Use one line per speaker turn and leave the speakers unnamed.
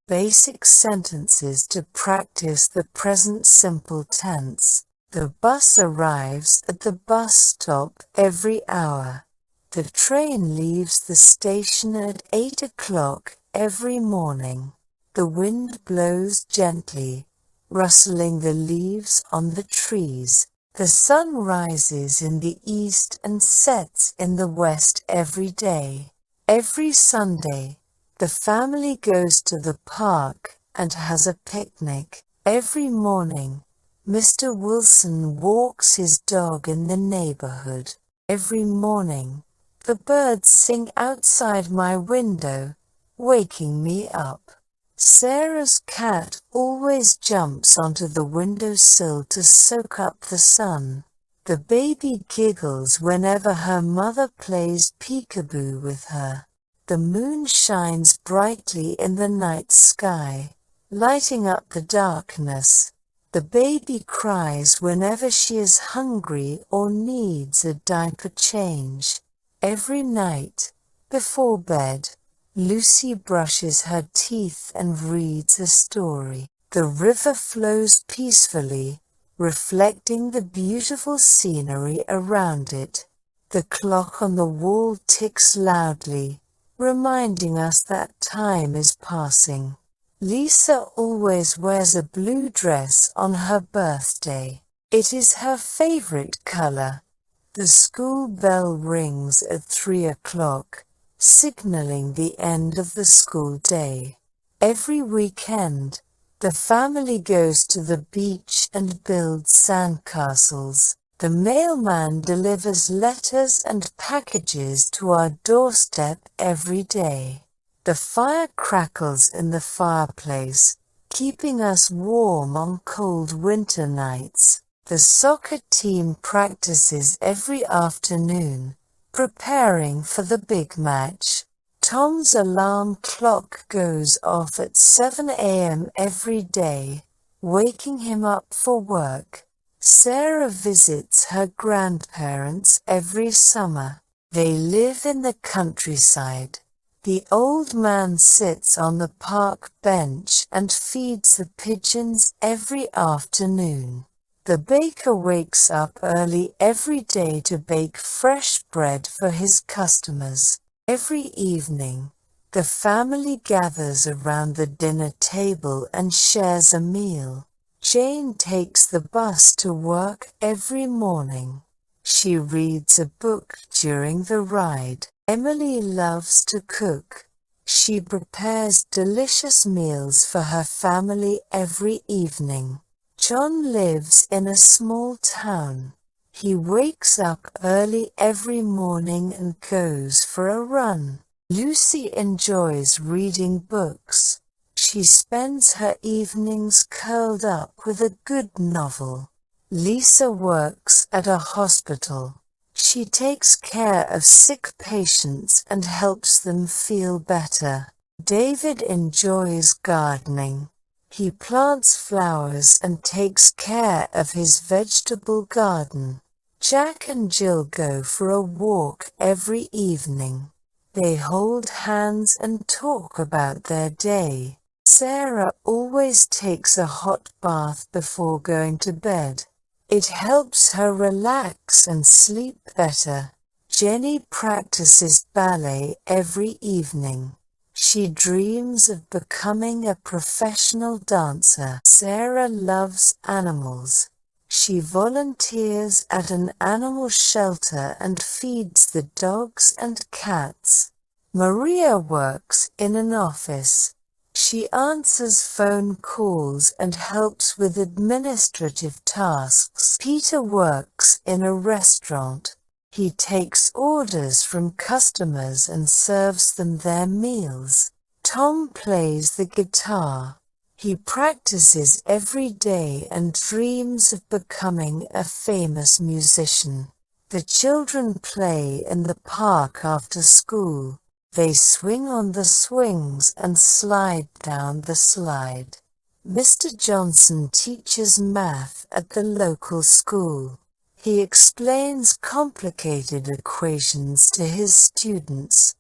Basic sentences to practice the present simple tense. The bus arrives at the bus stop every hour. The train leaves the station at 8 o'clock every morning. The wind blows gently, rustling the leaves on the trees. The sun rises in the east and sets in the west every day. Every Sunday, the family goes to the park and has a picnic. Every morning, Mr. Wilson walks his dog in the neighborhood. Every morning, the birds sing outside my window, waking me up. Sarah's cat always jumps onto the windowsill to soak up the sun. The baby giggles whenever her mother plays peekaboo with her. The moon shines brightly in the night sky, lighting up the darkness. The baby cries whenever she is hungry or needs a diaper change. Every night, before bed, Lucy brushes her teeth and reads a story. The river flows peacefully, reflecting the beautiful scenery around it. The clock on the wall ticks loudly, reminding us that time is passing. Lisa always wears a blue dress on her birthday. It is her favorite color. The school bell rings at 3 o'clock, signaling the end of the school day. Every weekend, the family goes to the beach and builds sandcastles. The mailman delivers letters and packages to our doorstep every day. The fire crackles in the fireplace, keeping us warm on cold winter nights. The soccer team practices every afternoon, preparing for the big match. Tom's alarm clock goes off at 7 a.m. every day, waking him up for work. Sarah visits her grandparents every summer. They live in the countryside. The old man sits on the park bench and feeds the pigeons every afternoon. The baker wakes up early every day to bake fresh bread for his customers. Every evening, the family gathers around the dinner table and shares a meal. Jane takes the bus to work every morning. She reads a book during the ride. Emily loves to cook. She prepares delicious meals for her family every evening. John lives in a small town. He wakes up early every morning and goes for a run. Lucy enjoys reading books. She spends her evenings curled up with a good novel. Lisa works at a hospital. She takes care of sick patients and helps them feel better. David enjoys gardening. He plants flowers and takes care of his vegetable garden. Jack and Jill go for a walk every evening. They hold hands and talk about their day. Sarah always takes a hot bath before going to bed. It helps her relax and sleep better. Jenny practices ballet every evening. She dreams of becoming a professional dancer. Sarah loves animals. She volunteers at an animal shelter and feeds the dogs and cats. Maria works in an office. She answers phone calls and helps with administrative tasks. Peter works in a restaurant. He takes orders from customers and serves them their meals. Tom plays the guitar. He practices every day and dreams of becoming a famous musician. The children play in the park after school. They swing on the swings and slide down the slide. Mr. Johnson teaches math at the local school. He explains complicated equations to his students.